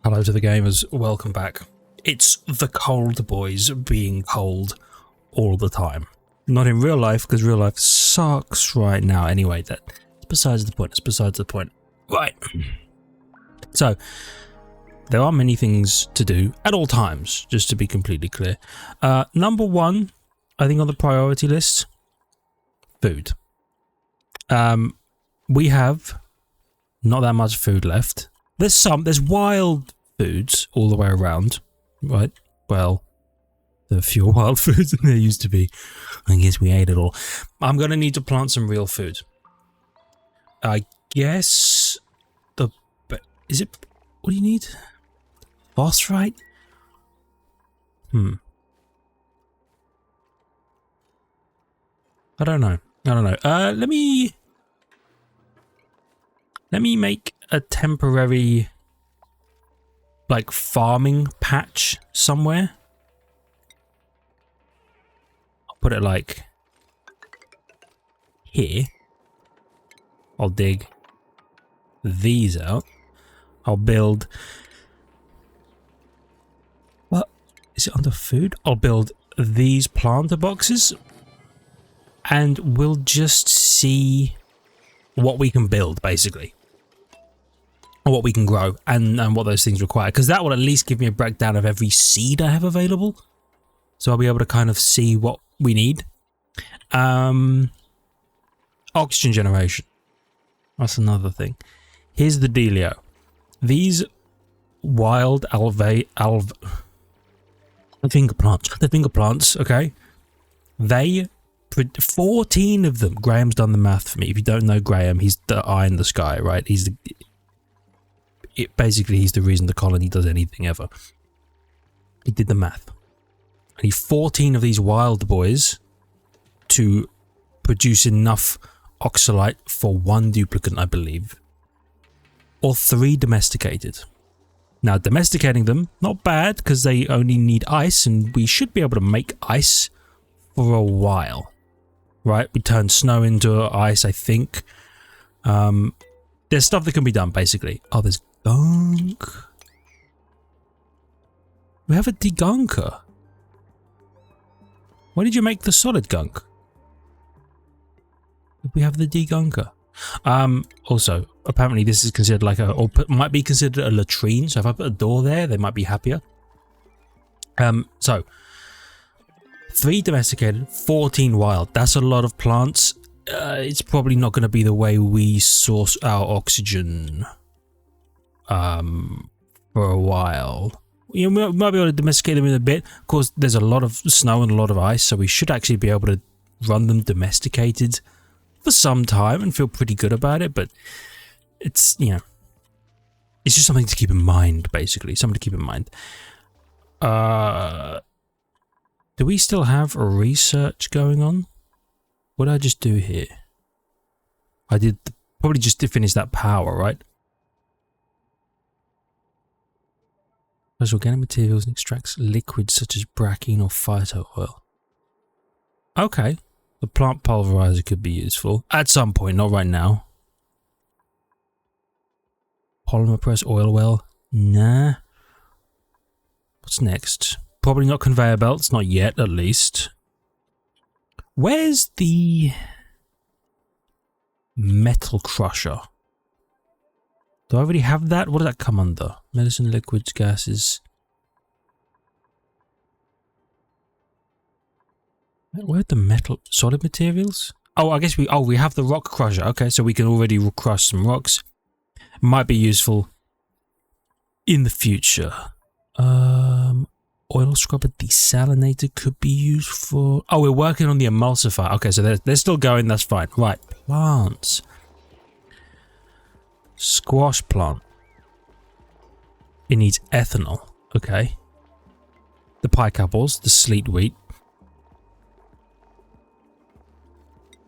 Hello to the gamers, welcome back. It's the cold boys being cold all the time. Not in real life, because real life sucks right now. Anyway, that's besides the point, it's besides the point. Right. So, there are many things to do at all times, just to be completely clear. Number one, I think on the priority list, food. We have not that much food left. There's wild foods all the way around, right? Well, there are fewer wild foods than there used to be. I guess we ate it all. I'm going to need to plant some real food. I guess is it, what do you need? Phosphorite? I don't know. Let me make a temporary like farming patch somewhere. I'll put it like here. I'll dig these out. I'll build, what is it under food? I'll build these planter boxes and we'll just see what we can build basically. Or what we can grow and what those things require, because that will at least give me a breakdown of every seed I have available, so I'll be able to kind of see what we need. Oxygen generation, that's another thing. Here's the dealio. These wild the finger plants, okay, they 14 of them. Graham's done the math for me. If you don't know Graham, he's the eye in the sky, right? He's basically he's the reason the colony does anything ever. He did the math. I need 14 of these wild boys to produce enough oxalite for one duplicate, I believe. Or 3 domesticated. Now, domesticating them, not bad, because they only need ice, and we should be able to make ice for a while. Right? We turn snow into ice, I think. There's stuff that can be done, basically. Oh, there's gunk. We have a degunker. Why did you make the solid gunk? We have the degunker. Also, apparently this is considered like might be considered a latrine. So if I put a door there, they might be happier. So 3 domesticated, 14 wild. That's a lot of plants. It's probably not going to be the way we source our oxygen for a while. You know, we might be able to domesticate them in a bit. Of course, there's a lot of snow and a lot of ice, so we should actually be able to run them domesticated for some time and feel pretty good about it. But it's, you know, it's just something to keep in mind, basically. Something to keep in mind. Do we still have research going on? What did I just do here? I did probably just to finish that power, right? Those organic materials and extracts liquids such as bracken or phyto oil. Okay, the plant pulverizer could be useful at some point, not right now. Polymer press oil well, nah. What's next? Probably not conveyor belts, not yet at least. Where's the metal crusher? Do I already have that? What does that come under? Medicine, liquids, gases. Where are the metal solid materials? Oh, I guess we have the rock crusher. Okay, so we can already crush some rocks. Might be useful in the future. Oil scrubber desalinator could be used for... Oh, we're working on the emulsifier. Okay, so they're still going. That's fine. Right, plants. Squash plant. It needs ethanol. Okay. The pike apples, the sleet wheat.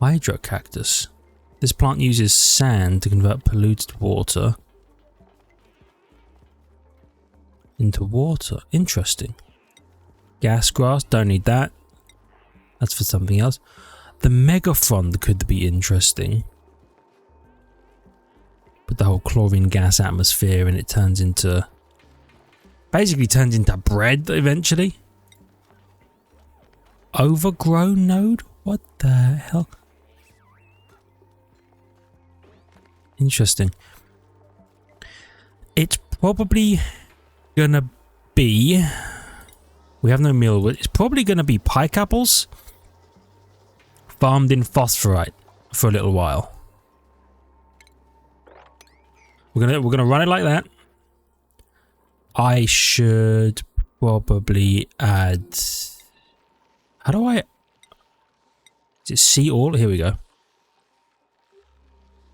Hydrocactus. This plant uses sand to convert polluted water into water. Interesting. Gas grass, don't need that. That's for something else. The megaphron could be interesting. Put the whole chlorine gas atmosphere and it turns into Basically turns into bread eventually. Overgrown node? What the hell? Interesting. It's probably gonna be... We have no mealwood. It's probably gonna be pike apples farmed in phosphorite for a little while. We're gonna run it like that. I should probably add... How do I... Is it see all? Here we go.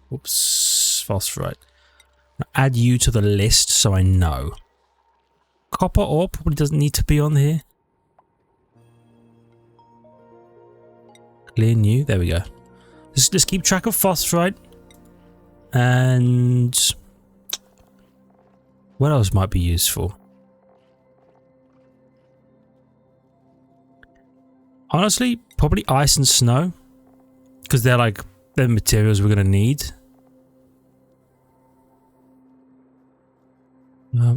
Whoops. Phosphorite. Add you to the list so I know. Copper ore probably doesn't need to be on here. Clear new. There we go. Let's keep track of phosphorite. And... what else might be useful? Honestly, probably ice and snow. Because they're like the materials we're going to need.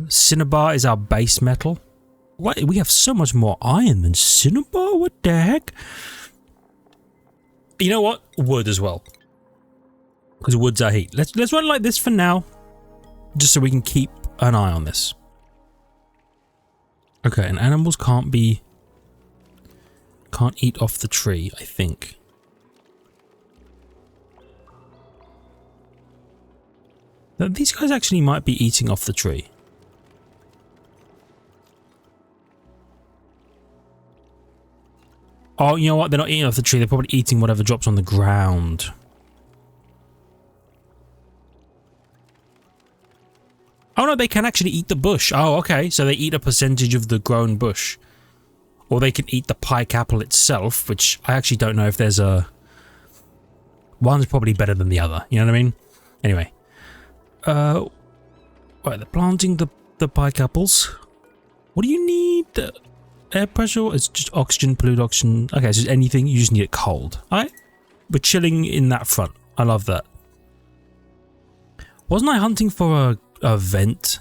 Cinnabar is our base metal. What? We have so much more iron than cinnabar? What the heck? You know what? Wood as well. Because wood's our heat. Let's run like this for now. Just so we can keep an eye on this. Okay, and animals can't eat off the tree, I think. Now, these guys actually might be eating off the tree. Oh, you know what? They're not eating off the tree. They're probably eating whatever drops on the ground. Oh no, they can actually eat the bush. Oh, okay. So they eat a percentage of the grown bush. Or they can eat the pike apple itself, which I actually don't know if there's a... One's probably better than the other. You know what I mean? Anyway. Right, they're planting the pike apples. What do you need? Air pressure? It's just oxygen, polluted oxygen. Okay, so anything, you just need it cold. Alright? We're chilling in that front. I love that. Wasn't I hunting for a vent?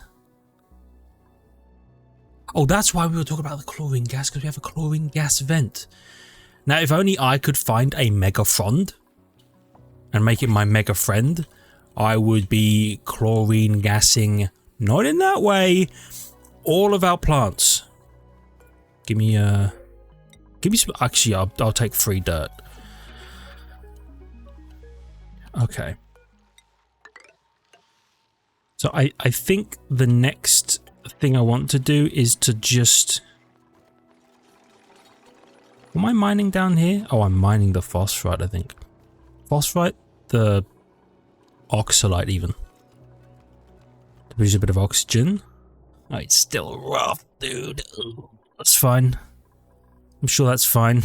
Oh, that's why we were talking about the chlorine gas, because we have a chlorine gas vent. Now, if only I could find a mega frond and make it my mega friend, I would be chlorine gassing, not in that way, all of our plants. Give me some, actually, I'll take free dirt. Okay. So I think the next thing I want to do is to just... Am I mining down here? Oh, I'm mining the phosphorite, I think. Phosphorite, the oxalite even. To produce a bit of oxygen. Oh, it's still rough, dude. That's fine. I'm sure that's fine.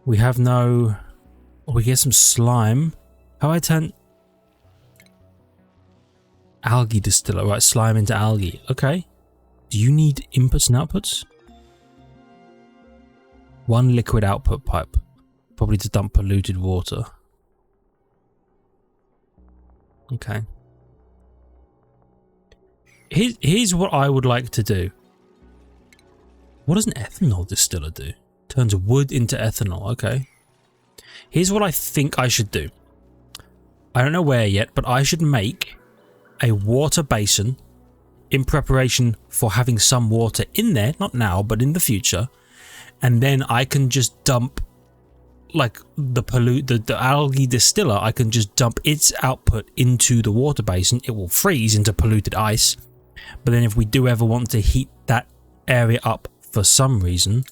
We have no... Oh, we get some slime. How do I turn... Algae distiller, right? Slime into algae. Okay. Do you need inputs and outputs? One liquid output pipe. Probably to dump polluted water. Okay. Here's what I would like to do. What does an ethanol distiller do? Turns wood into ethanol. Okay. Here's what I think I should do. I don't know where yet, but I should make a water basin in preparation for having some water in there, not now, but in the future. And then I can just dump like the algae distiller, I can just dump its output into the water basin. It will freeze into polluted ice. But then if we do ever want to heat that area up for some reason,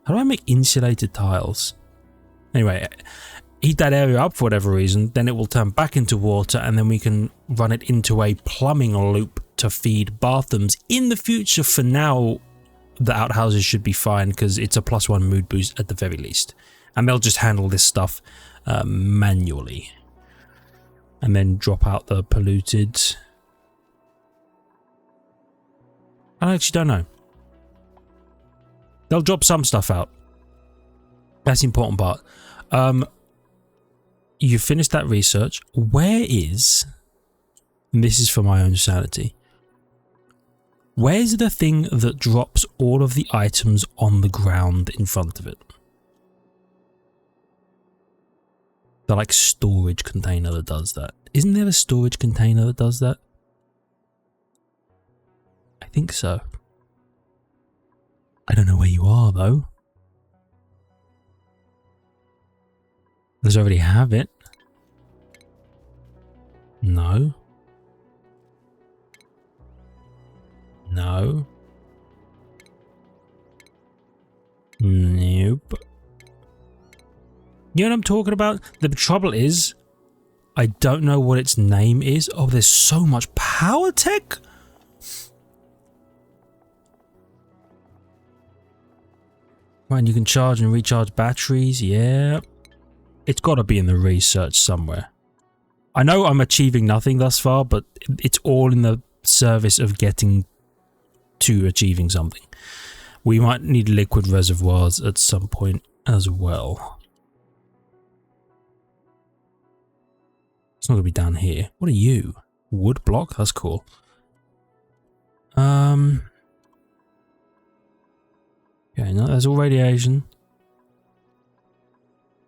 how do I make insulated tiles? Anyway, heat that area up for whatever reason, then it will turn back into water, and then we can run it into a plumbing loop to feed bathrooms in the future. For now, the outhouses should be fine because it's a +1 mood boost at the very least. And they'll just handle this stuff manually. And then drop out the polluted... I actually don't know. They'll drop some stuff out. That's the important part. You finished that research. Where is... And this is for my own sanity. Where's the thing that drops all of the items on the ground in front of it? The like storage container that does that. Isn't there a storage container that does that? I think so. I don't know where you are though. Does it already have it? No. No. Nope. You know what I'm talking about? The trouble is, I don't know what its name is. Oh, there's so much power tech. Right, and you can charge and recharge batteries. Yeah. It's got to be in the research somewhere. I know I'm achieving nothing thus far, but it's all in the service of getting to achieving something. We might need liquid reservoirs at some point as well. It's not going to be down here. What are you? Wood block? That's cool. Okay, no, there's all radiation.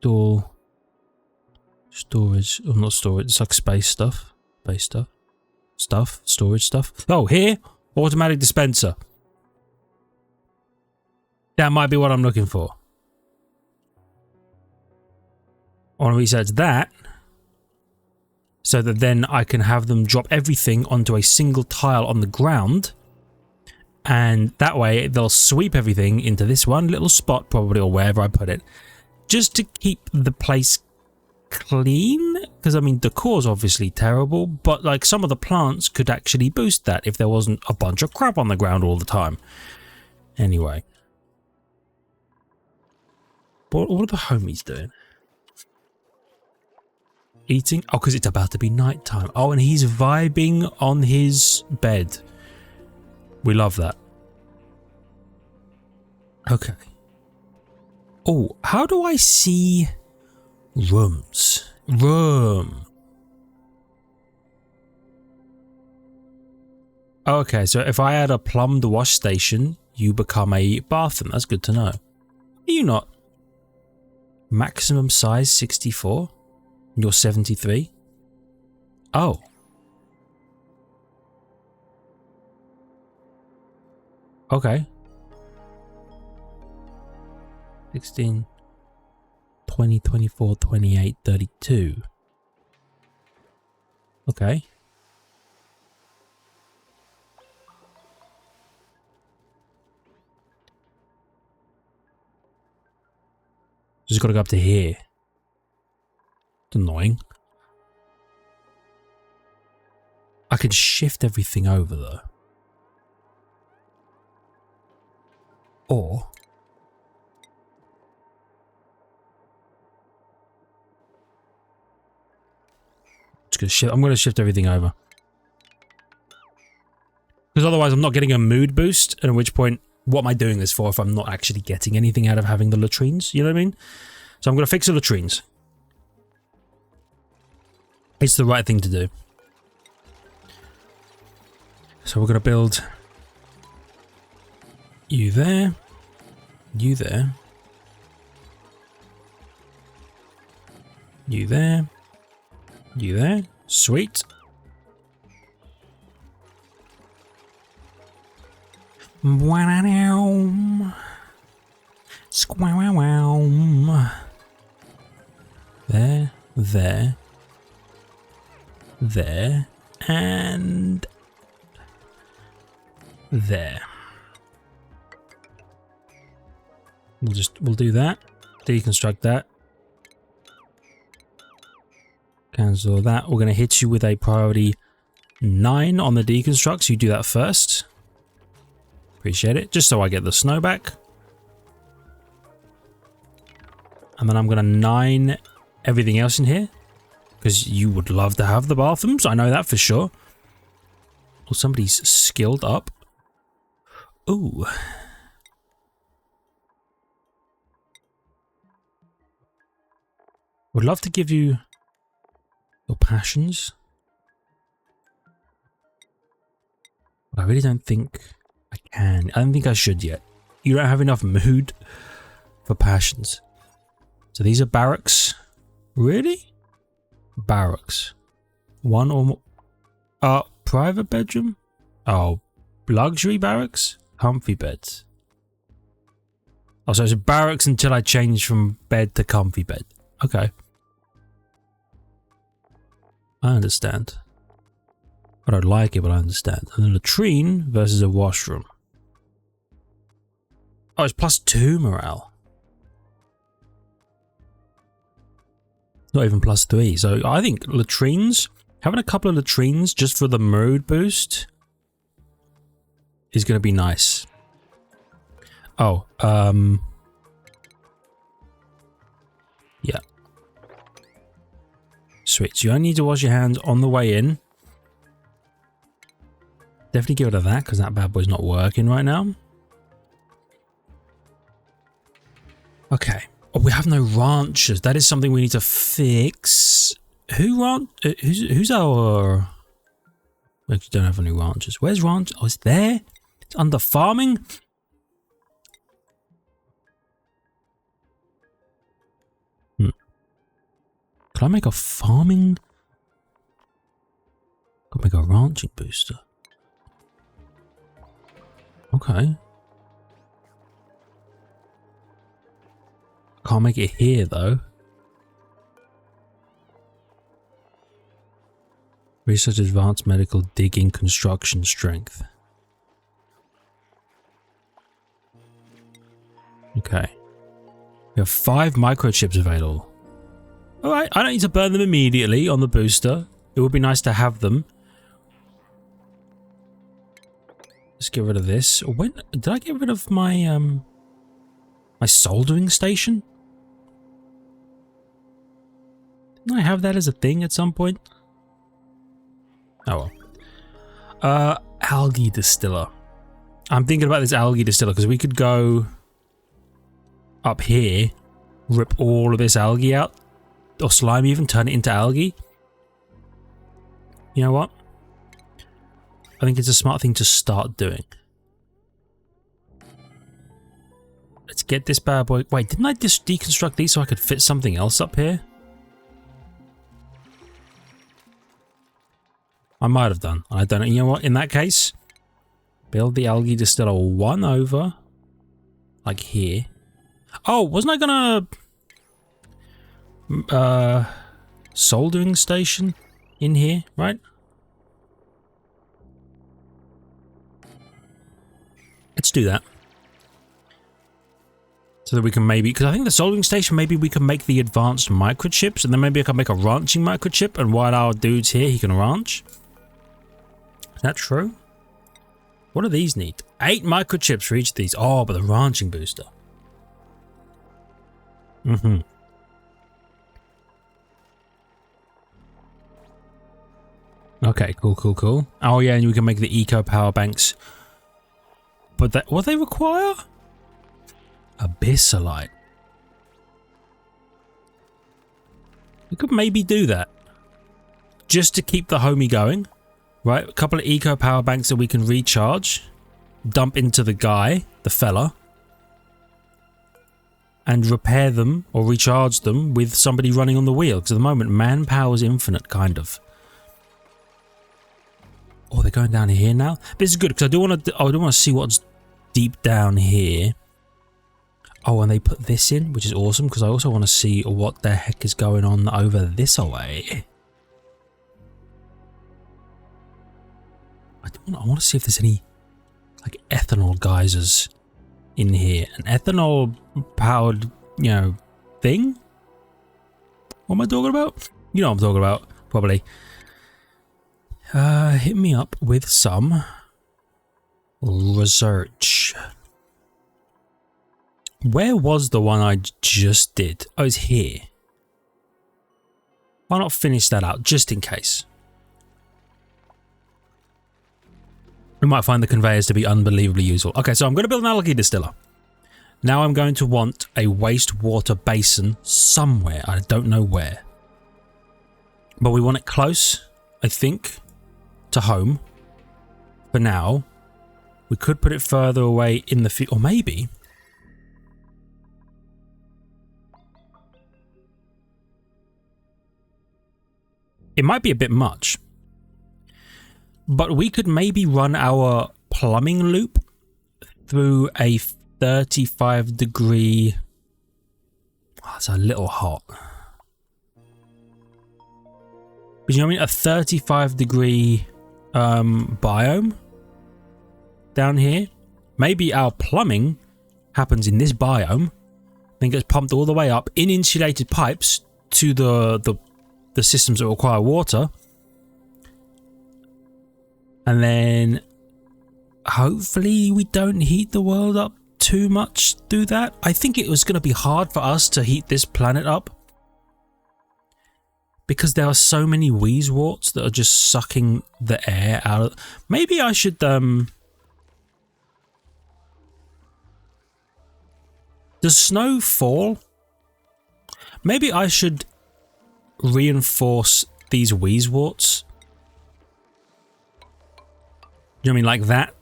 Door. Storage. Oh, not storage. It's like space stuff. Space stuff. Stuff. Storage stuff. Oh, here. Automatic dispenser. That might be what I'm looking for. I want to research that, so that then I can have them drop everything onto a single tile on the ground, and that way they'll sweep everything into this one little spot, probably, or wherever I put it, just to keep the place clean. Because I mean, decor's obviously terrible, but like some of the plants could actually boost that if there wasn't a bunch of crap on the ground all the time. Anyway, what are the homies doing? Eating? Oh, because it's about to be nighttime. Oh, and he's vibing on his bed. We love that. Okay. Oh, how do I see rooms? Room. Okay, so if I add a plumbed wash station, you become a bathroom. That's good to know. Are you not? Maximum size 64? You're 73? Oh. Okay. 16, 20, 24, 28, 32. Okay. Just gotta go up to here. It's annoying. I can shift everything over though. Or I'm going to shift everything over. Because otherwise I'm not getting a mood boost, and at which point, what am I doing this for if I'm not actually getting anything out of having the latrines? You know what I mean? So I'm going to fix the latrines. It's the right thing to do. So we're going to build you there, you there, you there, you there. Sweet. Wow. Squaw. There, there, there, and there. We'll do that. Deconstruct that. Cancel that. We're going to hit you with a priority 9 on the deconstruct, so you do that first. Appreciate it. Just so I get the snow back. And then I'm going to 9 everything else in here, because you would love to have the bathrooms. I know that for sure. Well, somebody's skilled up. Ooh. Would love to give you your passions. But I really don't think can. I don't think I should yet. You don't have enough mood for passions. So these are barracks. Really? Barracks. One or more. Private bedroom? Oh, luxury barracks? Comfy beds. Oh, so it's a barracks until I change from bed to comfy bed. Okay. I understand. I don't like it, but I understand. And a latrine versus a washroom. Oh, it's +2 morale. Not even +3. So I think latrines, having a couple of latrines just for the mood boost is going to be nice. Oh, yeah. Sweet. So you only need to wash your hands on the way in. Definitely get rid of that because that bad boy's not working right now. Okay. Oh, we have no ranchers. That is something we need to fix. Who's our... We actually don't have any ranchers. Where's ranch? Oh, it's there? It's under farming? Can I make a farming? Could make a ranching booster. Okay. Can't make it here though. Research advanced medical digging construction strength. Okay. We have 5 microchips available. Alright, I don't need to burn them immediately on the booster. It would be nice to have them. Let's get rid of this. When did I get rid of my my soldering station? Didn't I have that as a thing at some point? Oh well. Algae distiller. I'm thinking about this algae distiller because we could go up here, rip all of this algae out. Or slime even, turn it into algae. You know what? I think it's a smart thing to start doing. Let's get this bad boy. Wait, didn't I just deconstruct these so I could fit something else up here? I might have done. I don't know. You know what? In that case, build the algae distiller 1 over. Like here. Oh, wasn't I gonna... soldering station in here, right? Let's do that. So that we can maybe, because I think the soldering station, maybe we can make the advanced microchips, and then maybe I can make a ranching microchip, and while our dude's here, he can ranch. Is that true? What do these need? 8 microchips for each of these. Oh, but the ranching booster. Mm-hmm. Okay, cool. Oh yeah, and we can make the eco power banks. But that, what they require? Abyssalite. We could maybe do that. Just to keep the homie going. Right, a couple of eco power banks that we can recharge. Dump into the guy, the fella. And repair them or recharge them with somebody running on the wheel. Because at the moment, manpower is infinite, kind of. Oh, they're going down here now. This is good because I do want to see what's deep down here. Oh, and they put this in, which is awesome because I also want to see what the heck is going on over this way. I want to see if there's any like ethanol geysers in here. An ethanol powered, you know, thing. What am I talking about? You know what I'm talking about, probably. Hit me up with some research. Where was the one I just did? Oh, it's here. Why not finish that out, just in case? We might find the conveyors to be unbelievably useful. Okay, so I'm going to build an algae distiller. Now I'm going to want a wastewater basin somewhere. I don't know where. But we want it close, I think, to home. For now. We could put it further away in the field, or maybe... It might be a bit much. But we could maybe run our plumbing loop through a 35 degree... Oh, it's a little hot. But you know what I mean? A 35 degree biome down here. Maybe our plumbing happens in this biome, then gets pumped all the way up in insulated pipes to the systems that require water. And then hopefully we don't heat the world up too much through that. I think it was going to be hard for us to heat this planet up because there are so many wheezeworts that are just sucking the air out of... Maybe I should... Does snow fall? Maybe I should reinforce these wheezeworts. You know what I mean? Like that.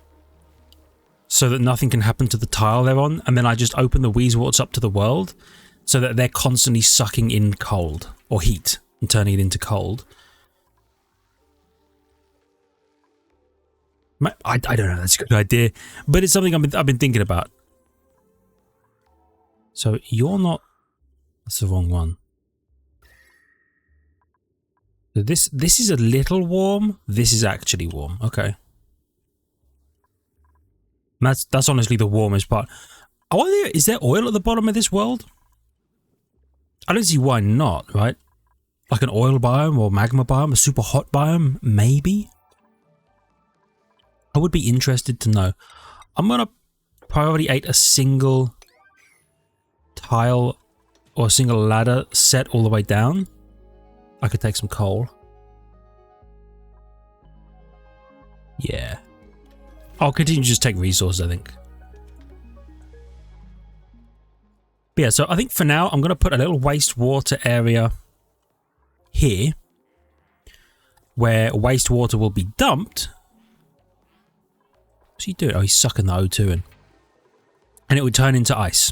So that nothing can happen to the tile they're on. And then I just open the wheezeworts up to the world so that they're constantly sucking in cold or heat and turning it into cold. I don't know. That's a good idea. But it's something I've been thinking about. So you're not... That's the wrong one. So this is a little warm. This is actually warm. Okay. And that's honestly the warmest part. I wonder, is there oil at the bottom of this world? I don't see why not, right? Like an oil biome or magma biome, a super hot biome, maybe? I would be interested to know. I'm gonna priority 8 a single tile or a single ladder set all the way down. I could take some coal. Yeah. I'll continue to just take resources, I think. But yeah, so I think for now, I'm going to put a little wastewater area here where wastewater will be dumped. What's he doing? Oh, he's sucking the O2 in. And it would turn into ice.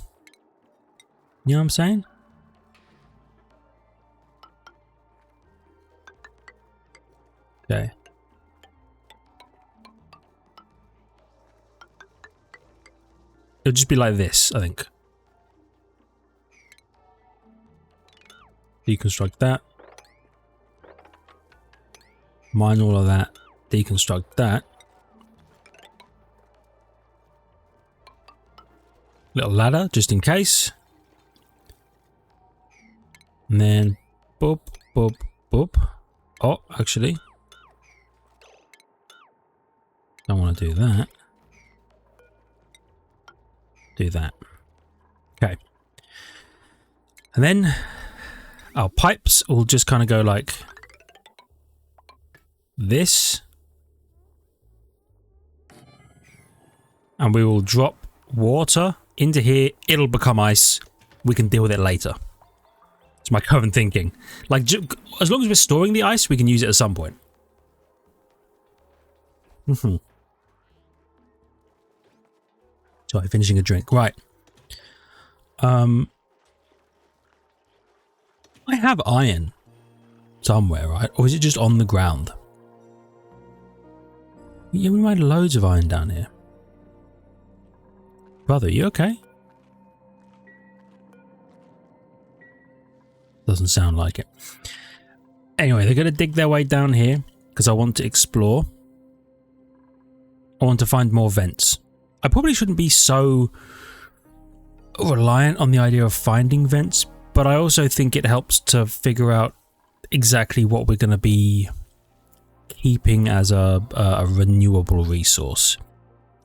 You know what I'm saying? Okay. It'll just be like this, I think. Deconstruct that. Mine all of that. Deconstruct that. Little ladder, just in case. And then, boop, boop, boop. Oh, actually. Don't want to do that. Do that. Okay. And then our pipes will just kind of go like this. And we will drop water into here. It'll become ice. We can deal with it later. It's my current thinking. Like, as long as we're storing the ice, we can use it at some point. Sorry, finishing a drink. Right. I have iron somewhere, right? Or is it just on the ground? Yeah, we made loads of iron down here. Brother, you okay? Doesn't sound like it. Anyway, they're going to dig their way down here because I want to explore. I want to find more vents. I probably shouldn't be so reliant on the idea of finding vents, but I also think it helps to figure out exactly what we're going to be keeping as a renewable resource.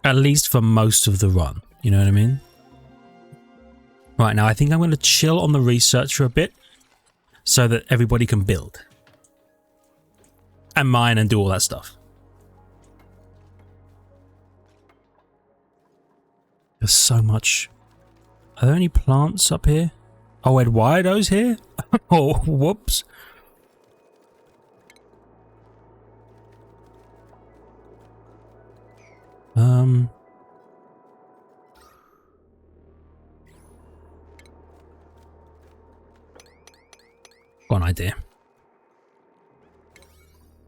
At least for most of the run. You know what I mean? Right, now I think I'm going to chill on the research for a bit so that everybody can build. And mine and do all that stuff. There's so much. Are there any plants up here? Oh, wait, why are those here? Oh, whoops. got an idea.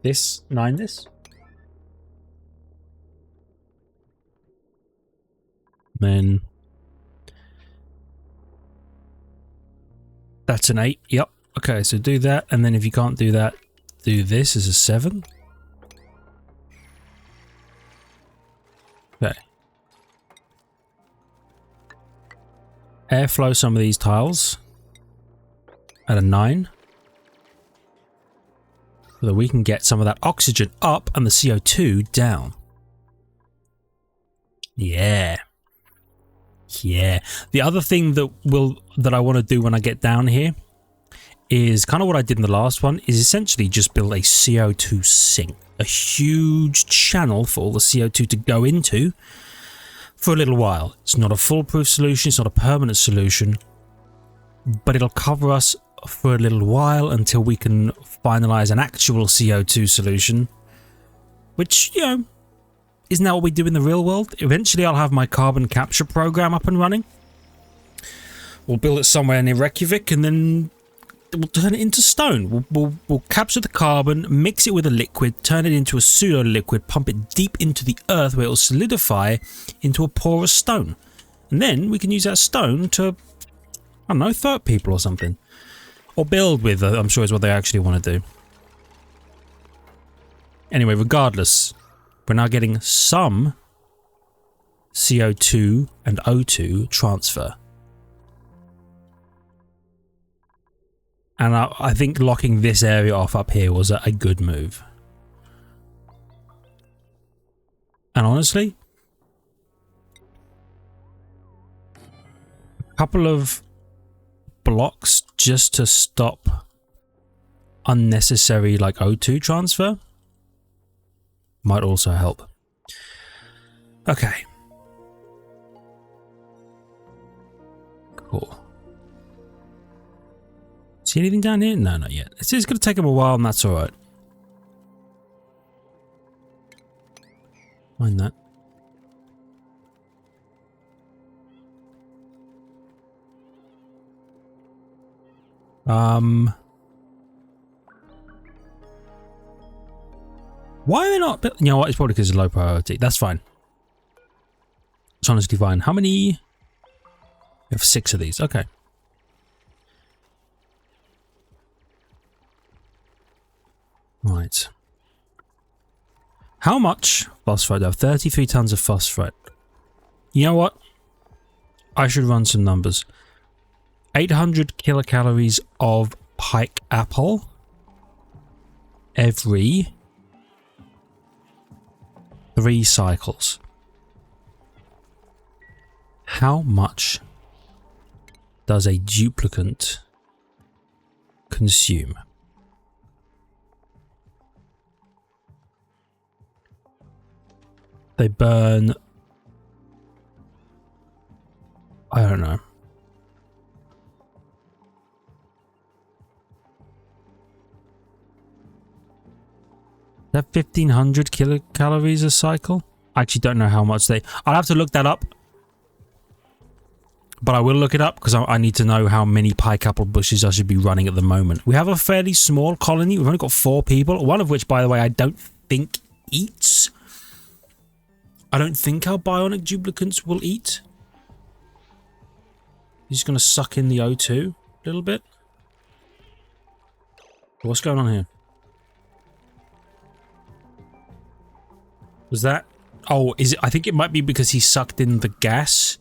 This, 9 this. Then that's an 8. Yep. Okay, so do that, and then if you can't do that, do this as a 7. Okay. Airflow some of these tiles at a 9. So that we can get some of that oxygen up and the CO2 down. Yeah. Yeah. The other thing that I want to do when I get down here is kind of what I did in the last one, is essentially just build a CO2 sink. A huge channel for all the CO2 to go into for a little while. It's not a foolproof solution, it's not a permanent solution, but it'll cover us for a little while until we can finalize an actual CO2 solution, which, you know, isn't that what we do in the real world? Eventually I'll have my carbon capture program up and running. We'll build it somewhere near Reykjavik and then we'll turn it into stone. We'll capture the carbon, mix it with a liquid, turn it into a pseudo liquid, pump it deep into the earth where it will solidify into a porous stone. And then we can use that stone to, I don't know, throw at people or something. Or build with, I'm sure is what they actually want to do. Anyway, regardless, we're now getting some CO2 and O2 transfer. And I think locking this area off up here was a good move. And honestly, a couple of blocks just to stop unnecessary like O2 transfer might also help. Okay. Cool. See anything down here? No, not yet. It's going to take them a while and that's alright. Mind that. Why are they not? You know what? It's probably because it's low priority. That's fine. It's honestly fine. How many? We have 6 of these. Okay. Right. How much phosphate? I have 33 tons of phosphate. You know what? I should run some numbers. 800 kilocalories of pike apple every 3 cycles. How much does a duplicate consume? They burn, I don't know. Is that 1500 kilocalories a cycle? I actually don't know how much they... I'll have to look that up. But I will look it up because I need to know how many pike apple bushes I should be running at the moment. We have a fairly small colony. We've only got 4 people. One of which, by the way, I don't think eats. I don't think our bionic duplicates will eat. He's going to suck in the O2 a little bit. What's going on here? Was that... Oh, is it? I think it might be because he sucked in the gas.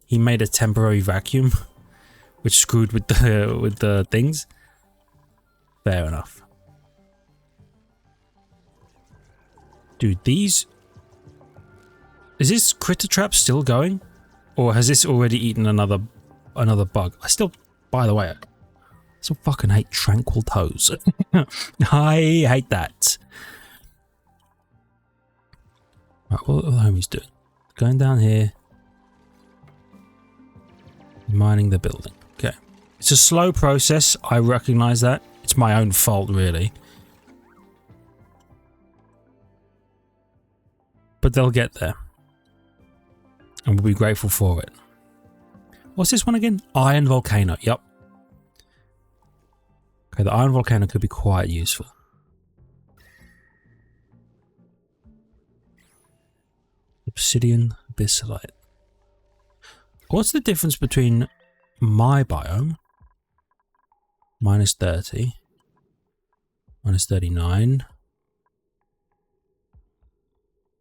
He made a temporary vacuum, which screwed with the things. Fair enough. Dude, these... Is this critter trap still going? Or has this already eaten another bug? I still, by the way, I still fucking hate tranquil toes. I hate that. Right, what are the homies doing? Going down here. Mining the building. Okay. It's a slow process. I recognize that. It's my own fault, really. But they'll get there. And we'll be grateful for it. What's this one again? Iron Volcano. Yep. Okay, the iron volcano could be quite useful. Obsidian abyssalite. What's the difference between my biome? Minus 30. Minus 39.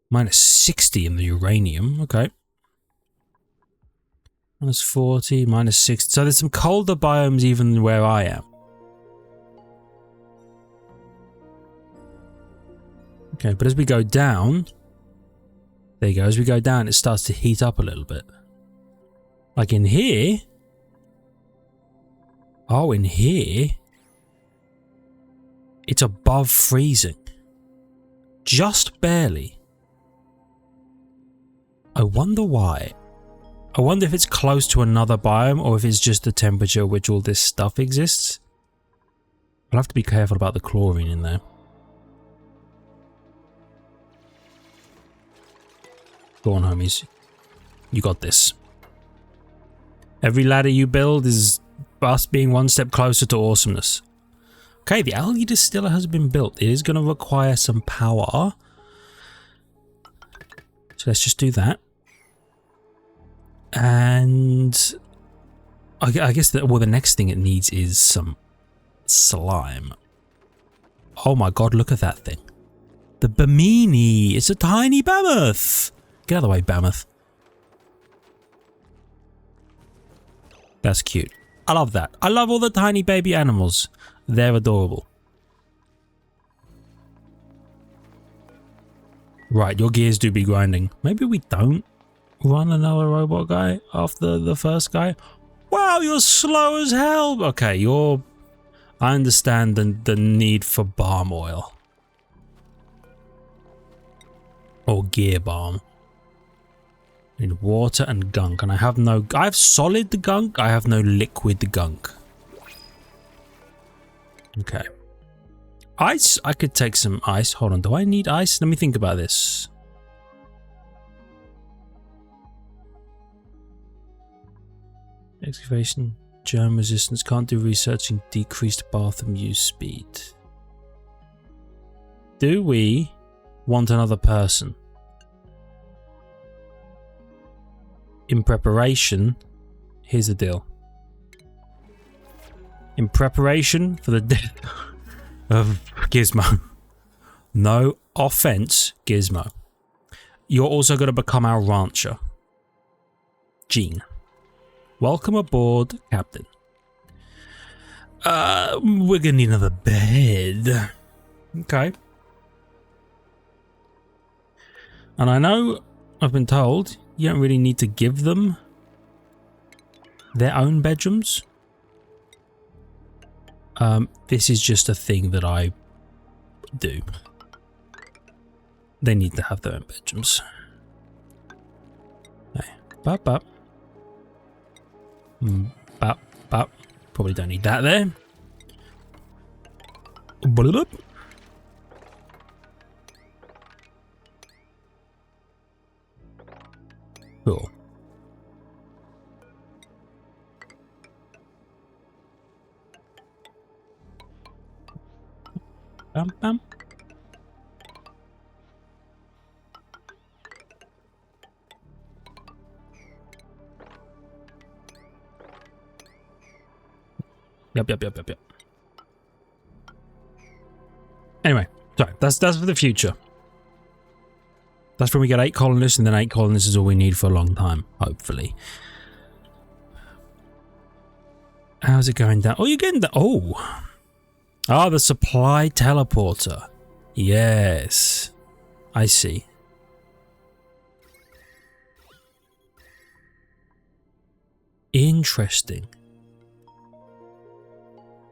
Minus 60 in the uranium. Okay. Minus 40, minus 60. So there's some colder biomes even where I am. Okay, but as we go down... There you go. As we go down, it starts to heat up a little bit. Like in here... Oh, in here... It's above freezing. Just barely. I wonder why. I wonder if it's close to another biome or if it's just the temperature at which all this stuff exists. I'll have to be careful about the chlorine in there. Go on, homies. You got this. Every ladder you build is us being one step closer to awesomeness. Okay, the algae distiller has been built. It is going to require some power. So let's just do that. And I guess that, well, the next thing it needs is some slime. Oh my god, look at that thing. The Bimini. It's a tiny mammoth. Get out of the way, mammoth. That's cute. I love that. I love all the tiny baby animals. They're adorable. Right, your gears do be grinding. Maybe we don't run another robot guy after the first guy. Wow, you're slow as hell. Okay, you're... I understand the need for balm oil. Or gear balm. I need water and gunk, and I have no... I have solid gunk, I have no liquid gunk. Okay. Ice? I could take some ice. Hold on, do I need ice? Let me think about this. Excavation, germ resistance, can't do researching, decreased bathroom use speed. Do we want another person? In preparation, here's the deal. In preparation for the death of Gizmo. No offense, Gizmo. You're also going to become our rancher. Gene. Welcome aboard, Captain. We're going to need another bed. Okay. And I know I've been told you don't really need to give them their own bedrooms. This is just a thing that I do. They need to have their own bedrooms. Okay. Bop, bop. Bop, bop. Probably don't need that there. Bloop. Cool. Bam, bam. Yep. Anyway, sorry, that's for the future. That's when we get 8 colonists, and then 8 colonists is all we need for a long time, hopefully. How's it going down? Oh, you're getting the... Oh! Ah, the supply teleporter. Yes. I see. Interesting.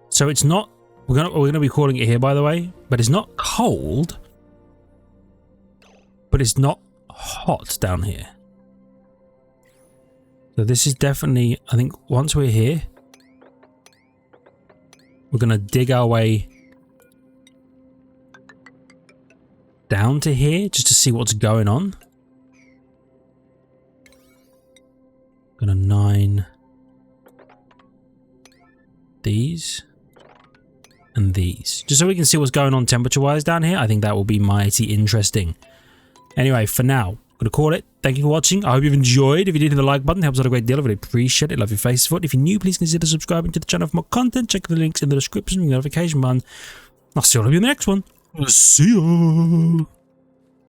So it's not... We're gonna be calling it here, by the way, but it's not cold. But it's not hot down here. So this is definitely... I think once we're here... We're going to dig our way down to here just to see what's going on. Gonna 9 these. and these. Just so we can see what's going on temperature-wise down here. I think that will be mighty interesting. Anyway, for now, I'm going to call it. Thank you for watching. I hope you've enjoyed. If you did, hit the like button. It helps out a great deal. I really appreciate it. Love your face for it. If you're new, please consider subscribing to the channel for more content. Check the links in the description, the notification button. I'll see all of you in the next one. See ya.